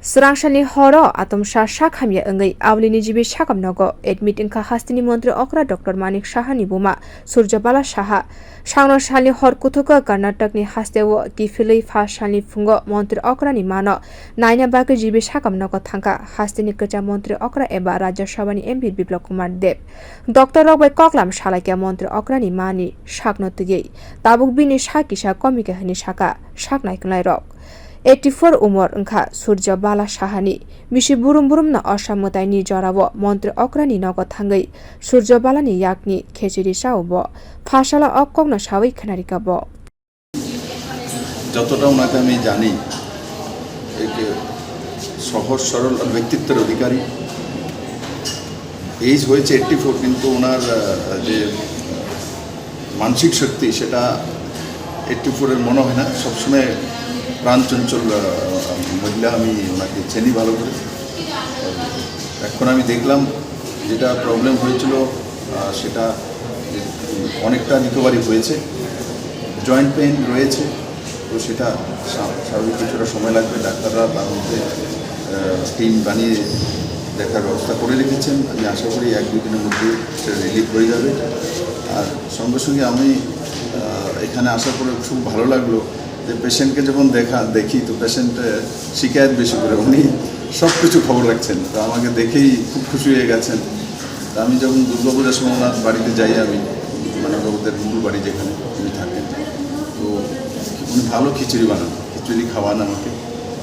Serangsani horo atomsha shakhamya engai awlini jibi shakamnago admit inka hastini mantri okra Dr. Manik Shahani buma Surjabala Shaha Shangno shali hor kutuka Karnatak ni hastewo tifili fa shali fungo mantri okra ni mano naina bagi jibi shakamnago thangka hastini kacha mantri okra eba Rajya Sabha ni MP Biplab Kumar Deb Dr. Robai Koklam shalakya mantri okra ni mani shakno tigi tabuk bini shakisha komika hani shaka shaknai kunai rok 84 umur engka Surjabala Shahani misi burum-burum na asamutai ni jarabo mantri okrani nago thangai Surjabala ni yakni khechiri saobo fashala akkok na sawai khanarika bo যতটা ওনাকে আমি জানি একে সহজ সরল ব্যক্তিত্বের অধিকারী age হয়েছে 84 কিন্তু ওনার যে মানসিক শক্তি সেটা 84 এর মনে হয় না সবসময় প্রাণচঞ্চল মহিলা আমি ওনাকে চিনি ভালো করে এখন আমি দেখলাম যেটা প্রবলেম হয়েছিল সেটা অনেকটা রিকভারি হয়েছে জয়েন্ট পেইন রয়েছে তো সেটা স্বাভাবিক কিছুটা সময় লাগবে ডাক্তাররা তার মধ্যে টিম বানিয়ে দেখার ব্যবস্থা করে রেখেছেন আমি আশা করি 1-2 দিনের মধ্যে সেটা রিলিফ হয়ে যাবে আর সঙ্গে সঙ্গে আমি এখানে আসার পরে খুব ভালো লাগলো যে পেশেন্টকে যখন দেখি তো পেশেন্ট শিকায়ত বেশি করে উনি সব কিছু খবর রাখছেন তো আমাকে দেখেই খুব খুশি হয়ে গেছেন তো আমি যখন দুর্গাপূজার সময় ওনার বাড়িতে যাই আমি মানে ওদের হিন্দু বাড়ি যেখানে উনি থাকেন তো উনি ভালো খিচুড়ি বানান খিচুড়ি খাওয়ান আমাকে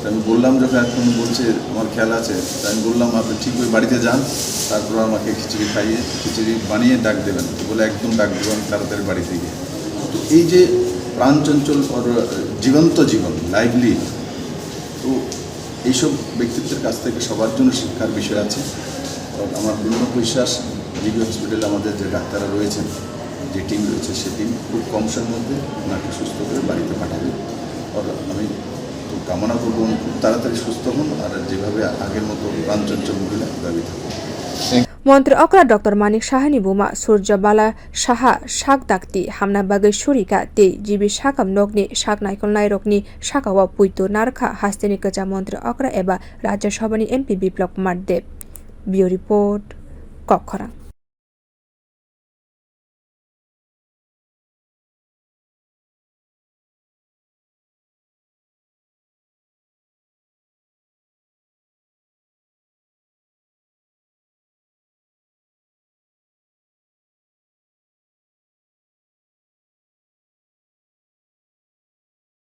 আমি বললাম যখন এখন বলছে আমার খেয়াল আছে আমি বললাম আপনি ঠিক ওই বাড়িতে যান তারপর আমাকে খিচুড়ি খাইয়ে খিচুড়ি বানিয়ে ডাক দেবেন বলে একদম ডাক দেবো আমি তাড়াতাড়ি বাড়িতে গিয়ে তো এই যে প্রাণচঞ্চল জীবন্ত জীবন লাইভলি তো এইসব ব্যক্তিত্বের কাছ থেকে সবার জন্য শিক্ষার বিষয় আছে আমার পূর্ণ বিশ্বাস জিবি হসপিটালে আমাদের যে ডাক্তাররা রয়েছেন যে টিম রয়েছে সে টিম খুব কম সময়ের মধ্যে ওনাকে সুস্থ করে বাড়িতে পাঠাবে আর আমি তো কামনা করবো উনি খুব তাড়াতাড়ি সুস্থ হন আর যেভাবে আগের মতো প্রাণচঞ্চল মহিলা দাবি থাকবে মন্ত্রী অকরা ডক্টর মানিক সাহানি বুমা সূর্যবালা সাহা শাক দাক্তি হামনা বাগৈ সুরিকা তে জিবি শাকাম নগনি শাক নাইকল নাইরকনি শাকাওয়া পুইতো নারখা হাস্তেনি কাচা মন্ত্রী অকরা এবা রাজ্য সভানি MP Biplab Kumar Deb bio report কক্ষরা।